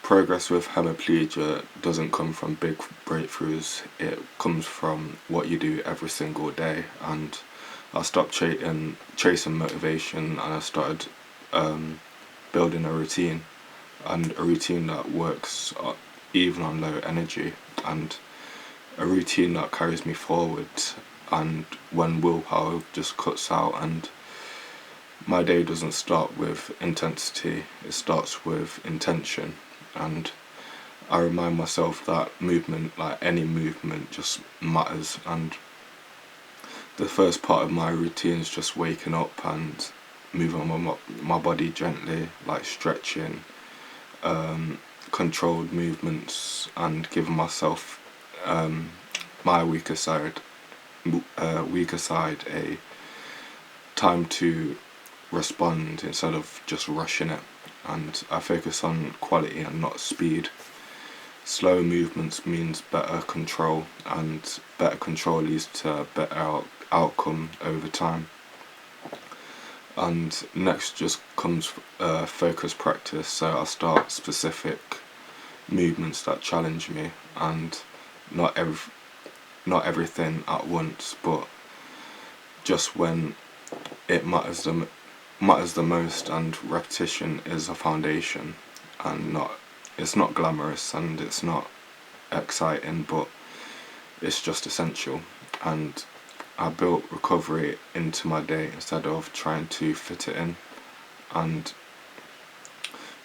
progress with hemiplegia doesn't come from big breakthroughs, it comes from what you do every single day. And I stopped chasing motivation, and I started building a routine, and a routine that works even on low energy, and a routine that carries me forward, and when willpower just cuts out. And my day doesn't start with intensity, it starts with intention. And I remind myself that movement, like any movement, just matters. And the first part of my routine is just waking up and moving my body gently, like stretching, controlled movements, and giving myself my weaker side a time to respond instead of just rushing it. And I focus on quality and not speed. Slow movements means better control, and better control leads to better outcome over time. And next just comes focus practice. So I start specific movements that challenge me, and not everything at once, but just when it matters the most. And repetition is a foundation, and it's not glamorous and it's not exciting, but it's just essential. And I built recovery into my day instead of trying to fit it in. And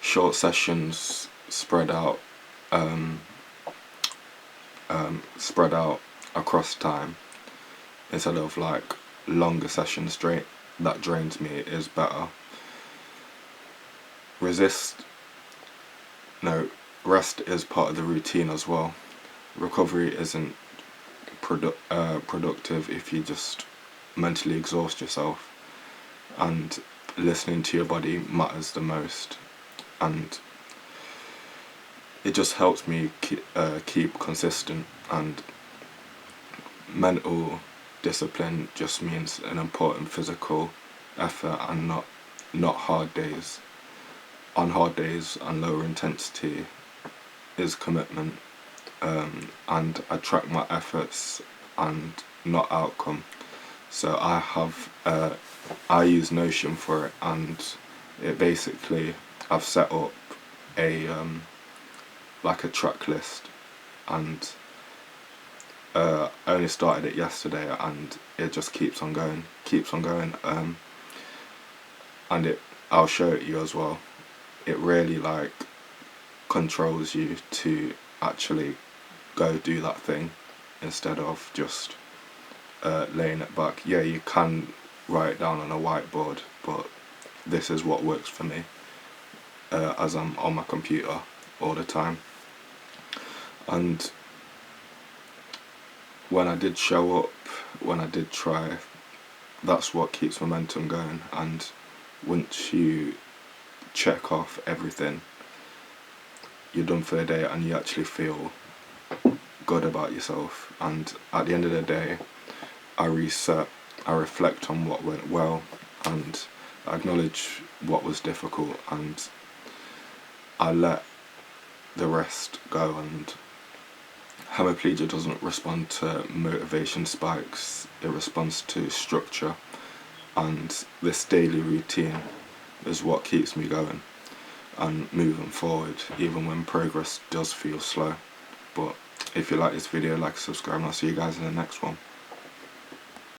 short sessions spread out across time instead of like longer sessions that drains me is better. Rest is part of the routine as well. Recovery isn't productive if you just mentally exhaust yourself, and listening to your body matters the most. And it just helps me keep consistent. And mental discipline just means an important physical effort, and not hard days. On hard days and lower intensity is commitment. And I track my efforts and not outcome. So I use Notion for it, and it basically, I've set up a like a track list, and I only started it yesterday, and it just keeps on going. And I'll show it you as well. It really like controls you to actually go do that thing instead of just laying it back. Yeah, you can write it down on a whiteboard, but this is what works for me as I'm on my computer all the time. And when I did show up, when I did try, that's what keeps momentum going. And once you check off everything, you're done for the day, and you actually feel good about yourself. And at the end of the day, I reset, I reflect on what went well, and I acknowledge what was difficult, and I let the rest go. And hemiplegia doesn't respond to motivation spikes, it responds to structure. And this daily routine is what keeps me going and moving forward, even when progress does feel slow. But if you like this video, like, subscribe, and I'll see you guys in the next one.